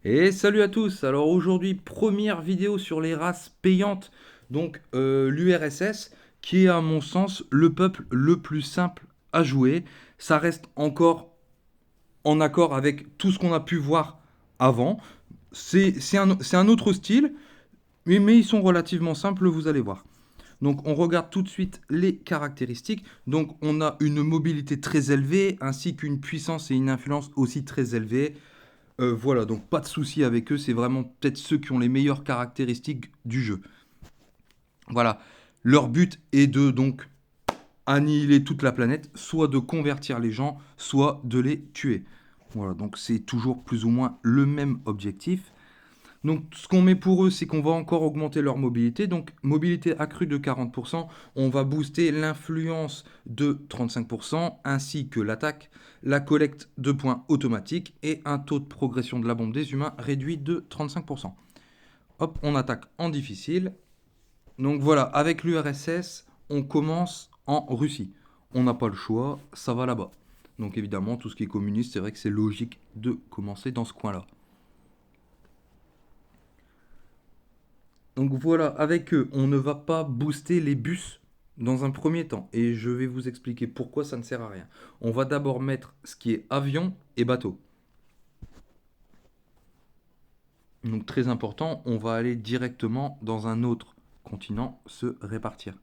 Et salut à tous. Alors aujourd'hui, première vidéo sur les races payantes, donc l'URSS, qui est à mon sens le peuple le plus simple à jouer. Ça reste encore en accord avec tout ce qu'on a pu voir avant. C'est un autre style, mais ils sont relativement simples, vous allez voir. Donc on regarde tout de suite les caractéristiques. Donc on a une mobilité très élevée, ainsi qu'une puissance et une influence aussi très élevées. Voilà, donc pas de souci avec eux, c'est vraiment peut-être ceux qui ont les meilleures caractéristiques du jeu. Voilà, leur but est de donc annihiler toute la planète, soit de convertir les gens, soit de les tuer. Voilà, donc c'est toujours plus ou moins le même objectif. Donc ce qu'on met pour eux, c'est qu'on va encore augmenter leur mobilité. Donc mobilité accrue de 40%, on va booster l'influence de 35%, ainsi que l'attaque, la collecte de points automatique et un taux de progression de la bombe des humains réduit de 35%. Hop, on attaque en difficile. Donc voilà, avec l'URSS, on commence en Russie. On n'a pas le choix, ça va là-bas. Donc évidemment, tout ce qui est communiste, c'est vrai que c'est logique de commencer dans ce coin-là. Donc voilà, avec eux, on ne va pas booster les bus dans un premier temps. Et je vais vous expliquer pourquoi ça ne sert à rien. On va d'abord mettre ce qui est avion et bateau. Donc très important, on va aller directement dans un autre continent se répartir.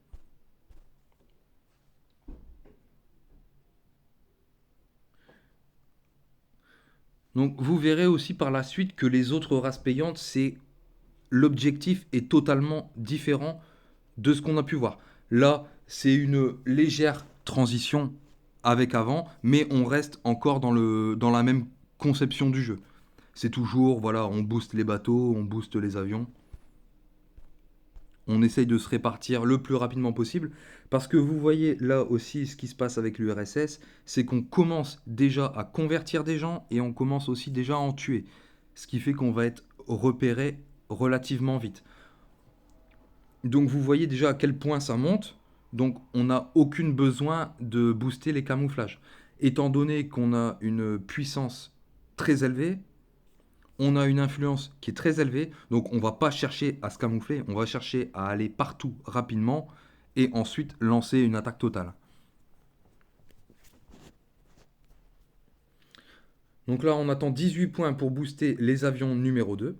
Donc vous verrez aussi par la suite que les autres races payantes, c'est l'objectif est totalement différent de ce qu'on a pu voir. Là, c'est une légère transition avec avant, mais on reste encore dans la même conception du jeu. C'est toujours, voilà, on booste les bateaux, on booste les avions. On essaye de se répartir le plus rapidement possible. Parce que vous voyez là aussi ce qui se passe avec l'URSS, c'est qu'on commence déjà à convertir des gens et on commence aussi déjà à en tuer. Ce qui fait qu'on va être repéré relativement vite. Donc vous voyez déjà à quel point ça monte. Donc on n'a aucun besoin de booster les camouflages. Étant donné qu'on a une puissance très élevée, on a une influence qui est très élevée, donc on ne va pas chercher à se camoufler, on va chercher à aller partout rapidement et ensuite lancer une attaque totale. Donc là on attend 18 points pour booster les avions numéro 2.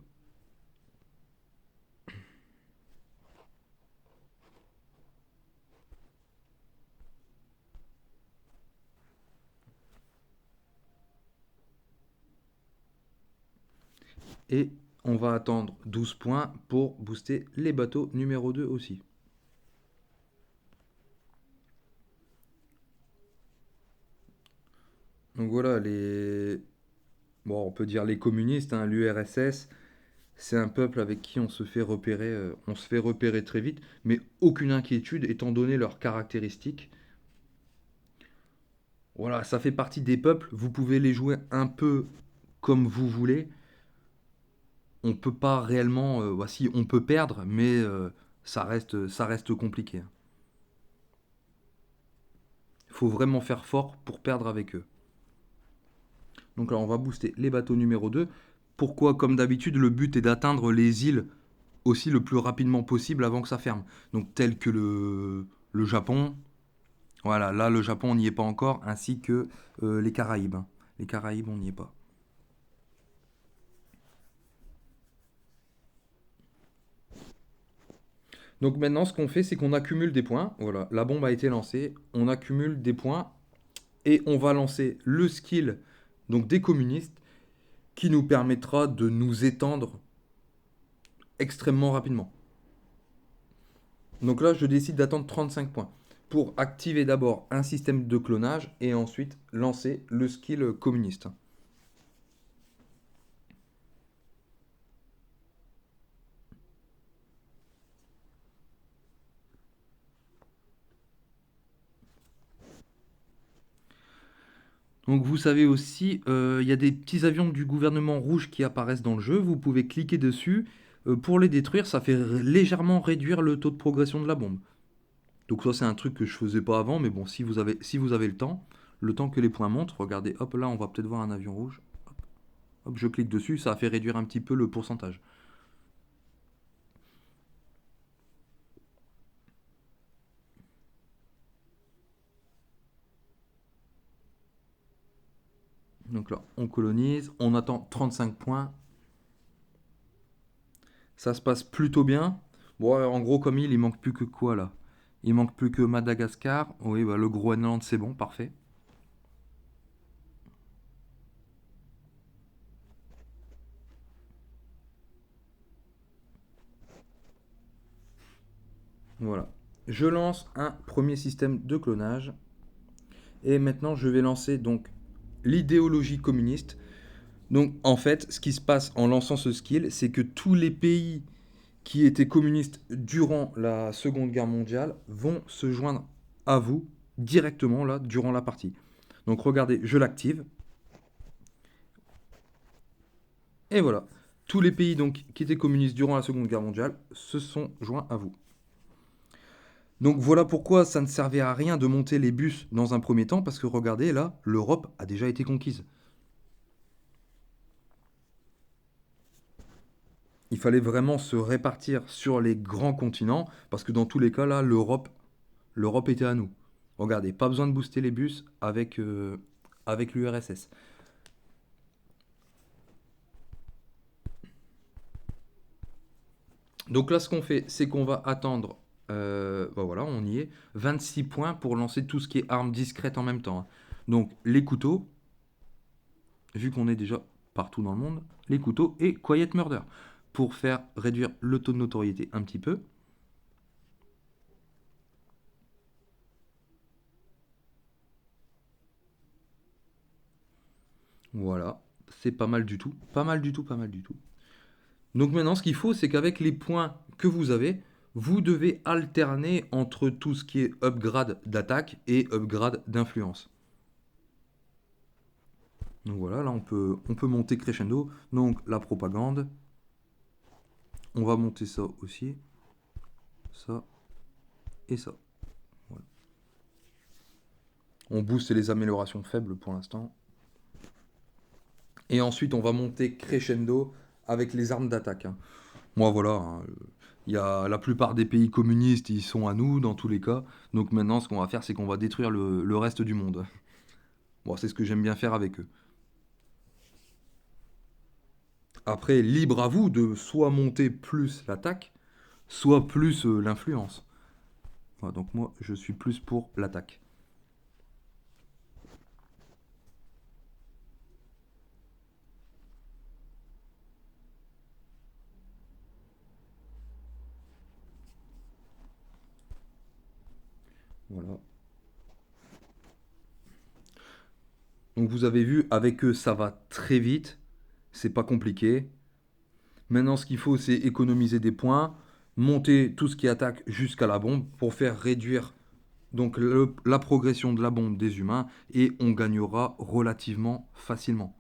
Et on va attendre 12 points pour booster les bateaux numéro 2 aussi. Donc voilà, bon, on peut dire les communistes, hein, l'URSS, c'est un peuple avec qui on se fait repérer très vite, mais aucune inquiétude étant donné leurs caractéristiques. Voilà, ça fait partie des peuples, vous pouvez les jouer un peu comme vous voulez. On peut pas réellement, voici, on peut perdre, mais ça reste compliqué. Il faut vraiment faire fort pour perdre avec eux. Donc là, on va booster les bateaux numéro 2. Pourquoi, comme d'habitude, le but est d'atteindre les îles aussi le plus rapidement possible avant que ça ferme. Donc tel que le Japon. Voilà, là le Japon on n'y est pas encore, ainsi que les Caraïbes. Les Caraïbes on n'y est pas. Donc maintenant ce qu'on fait c'est qu'on accumule des points. Voilà, la bombe a été lancée, on accumule des points et on va lancer le skill donc des communistes qui nous permettra de nous étendre extrêmement rapidement. Donc là je décide d'attendre 35 points pour activer d'abord un système de clonage et ensuite lancer le skill communiste. Donc vous savez aussi, il y a des petits avions du gouvernement rouge qui apparaissent dans le jeu. Vous pouvez cliquer dessus. Pour les détruire, ça fait légèrement réduire le taux de progression de la bombe. Donc ça c'est un truc que je faisais pas avant, mais bon, si vous avez le temps que les points montent, regardez, hop là on va peut-être voir un avion rouge. Hop, je clique dessus, ça a fait réduire un petit peu le pourcentage. Donc là, on colonise, on attend 35 points. Ça se passe plutôt bien. Bon, en gros, comme il manque plus que quoi là? Il manque plus que Madagascar. Oui, bah, le Groenland, c'est bon, parfait. Voilà. Je lance un premier système de clonage. Et maintenant, je vais lancer donc l'idéologie communiste. Donc, en fait, ce qui se passe en lançant ce skill, c'est que tous les pays qui étaient communistes durant la Seconde Guerre mondiale vont se joindre à vous directement là durant la partie. Donc regardez, je l'active et voilà. Tous les pays donc qui étaient communistes durant la Seconde Guerre mondiale se sont joints à vous. Donc voilà pourquoi ça ne servait à rien de monter les bus dans un premier temps, parce que regardez là, l'Europe a déjà été conquise. Il fallait vraiment se répartir sur les grands continents, parce que dans tous les cas là, l'Europe était à nous. Regardez, pas besoin de booster les bus avec l'URSS. Donc là, ce qu'on fait, c'est qu'on va attendre, bah voilà, on y est, 26 points pour lancer tout ce qui est armes discrètes en même temps, hein. Donc les couteaux, vu qu'on est déjà partout dans le monde, les couteaux et Quiet Murder, pour faire réduire le taux de notoriété un petit peu. Voilà, c'est pas mal du tout, pas mal du tout, pas mal du tout. Donc maintenant, ce qu'il faut, c'est qu'avec les points que vous avez, vous devez alterner entre tout ce qui est upgrade d'attaque et upgrade d'influence. Donc voilà, là on peut monter crescendo. Donc la propagande, on va monter ça aussi, ça et ça. Voilà. On booste les améliorations faibles pour l'instant. Et ensuite on va monter crescendo avec les armes d'attaque, hein. Moi voilà, hein, il y a la plupart des pays communistes, ils sont à nous dans tous les cas. Donc maintenant ce qu'on va faire, c'est qu'on va détruire le reste du monde. Bon, c'est ce que j'aime bien faire avec eux. Après, libre à vous de soit monter plus l'attaque, soit plus l'influence. Voilà, donc moi, je suis plus pour l'attaque. Voilà. Donc vous avez vu, avec eux, ça va très vite. C'est pas compliqué. Maintenant, ce qu'il faut, c'est économiser des points, monter tout ce qui attaque jusqu'à la bombe pour faire réduire donc la progression de la bombe des humains et on gagnera relativement facilement.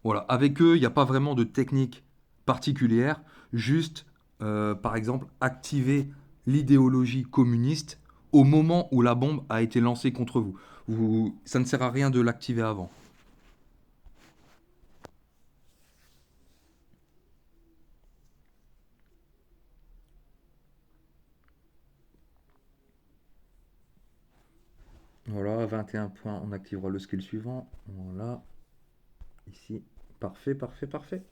Voilà, avec eux, il n'y a pas vraiment de technique particulière, juste, par exemple, activer l'idéologie communiste au moment où la bombe a été lancée contre vous. Ça ne sert à rien de l'activer avant. Voilà, 21 points, on activera le skill suivant. Voilà, ici. Parfait, parfait, parfait.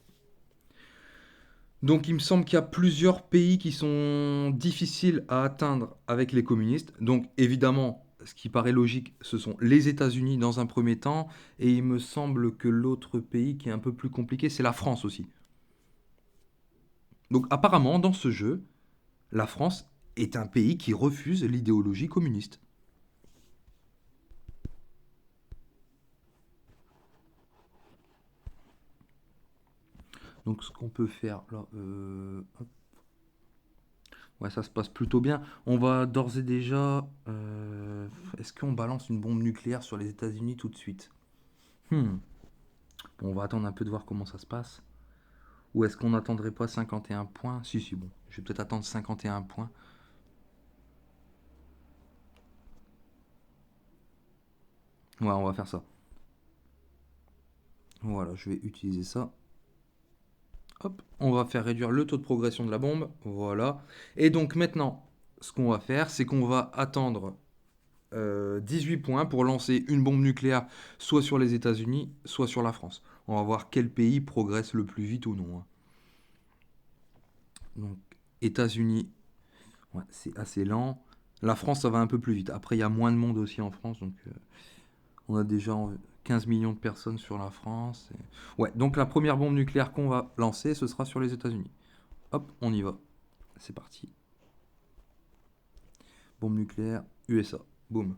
Donc il me semble qu'il y a plusieurs pays qui sont difficiles à atteindre avec les communistes. Donc évidemment, ce qui paraît logique, ce sont les États-Unis dans un premier temps. Et il me semble que l'autre pays qui est un peu plus compliqué, c'est la France aussi. Donc apparemment, dans ce jeu, la France est un pays qui refuse l'idéologie communiste. Donc ce qu'on peut faire là, hop. Ouais, ça se passe plutôt bien. On va d'ores et déjà. Est-ce qu'on balance une bombe nucléaire sur les États-Unis tout de suite? Hmm. Bon, on va attendre un peu de voir comment ça se passe. Ou est-ce qu'on n'attendrait pas 51 points? Si, si, bon. Je vais peut-être attendre 51 points. Ouais, on va faire ça. Voilà, je vais utiliser ça. Hop, on va faire réduire le taux de progression de la bombe. Voilà. Et donc maintenant, ce qu'on va faire, c'est qu'on va attendre 18 points pour lancer une bombe nucléaire, soit sur les États-Unis, soit sur la France. On va voir quel pays progresse le plus vite ou non, hein. Donc, États-Unis, ouais, c'est assez lent. La France, ça va un peu plus vite. Après, il y a moins de monde aussi en France, donc on a déjà 15 millions de personnes sur la France. Ouais, donc la première bombe nucléaire qu'on va lancer, ce sera sur les États-Unis. Hop, on y va. C'est parti. Bombe nucléaire, USA. Boum.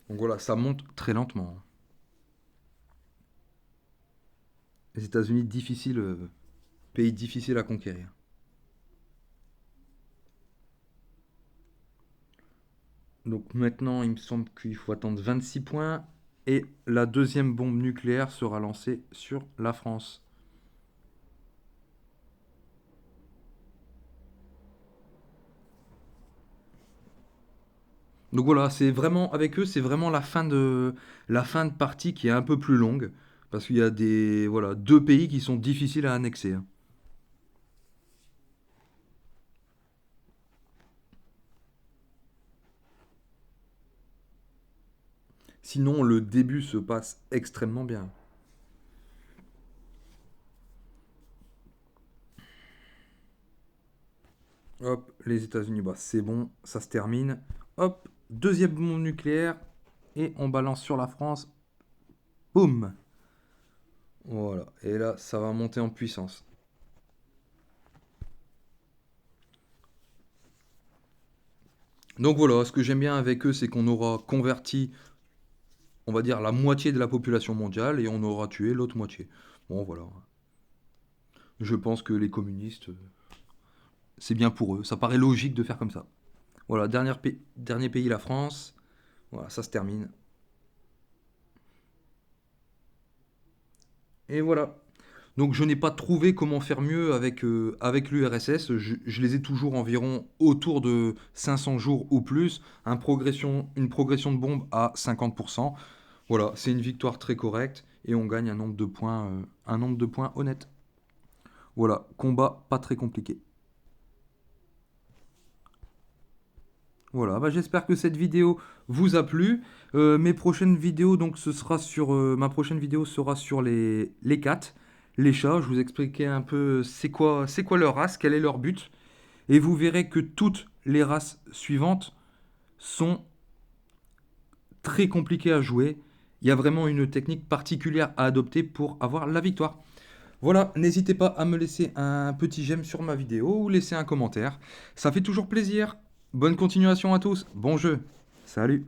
Donc voilà, ça monte très lentement, hein. Les États-Unis, difficile, pays difficile à conquérir. Donc maintenant, il me semble qu'il faut attendre 26 points. Et la deuxième bombe nucléaire sera lancée sur la France. Donc voilà, c'est vraiment avec eux, c'est vraiment la fin de partie qui est un peu plus longue parce qu'il y a des voilà, deux pays qui sont difficiles à annexer, hein. Sinon, le début se passe extrêmement bien. Hop, les États-Unis, bah c'est bon, ça se termine. Hop, deuxième bombe nucléaire et on balance sur la France. Boum. Voilà, et là, ça va monter en puissance. Donc voilà, ce que j'aime bien avec eux, c'est qu'on aura converti, on va dire, la moitié de la population mondiale et on aura tué l'autre moitié. Bon, voilà. Je pense que les communistes, c'est bien pour eux. Ça paraît logique de faire comme ça. Voilà, dernier pays, la France. Voilà, ça se termine. Et voilà. Donc je n'ai pas trouvé comment faire mieux avec l'URSS. Je les ai toujours environ autour de 500 jours ou plus. Une progression de bombe à 50%. Voilà, c'est une victoire très correcte et on gagne un nombre de points honnête. Voilà, combat pas très compliqué. Voilà, bah, j'espère que cette vidéo vous a plu. Mes prochaines vidéos, donc ma prochaine vidéo sera sur les cats, les chats. Je vous expliquerai un peu c'est quoi leur race, quel est leur but. Et vous verrez que toutes les races suivantes sont très compliquées à jouer. Il y a vraiment une technique particulière à adopter pour avoir la victoire. Voilà, n'hésitez pas à me laisser un petit j'aime sur ma vidéo ou laisser un commentaire. Ça fait toujours plaisir. Bonne continuation à tous. Bon jeu. Salut.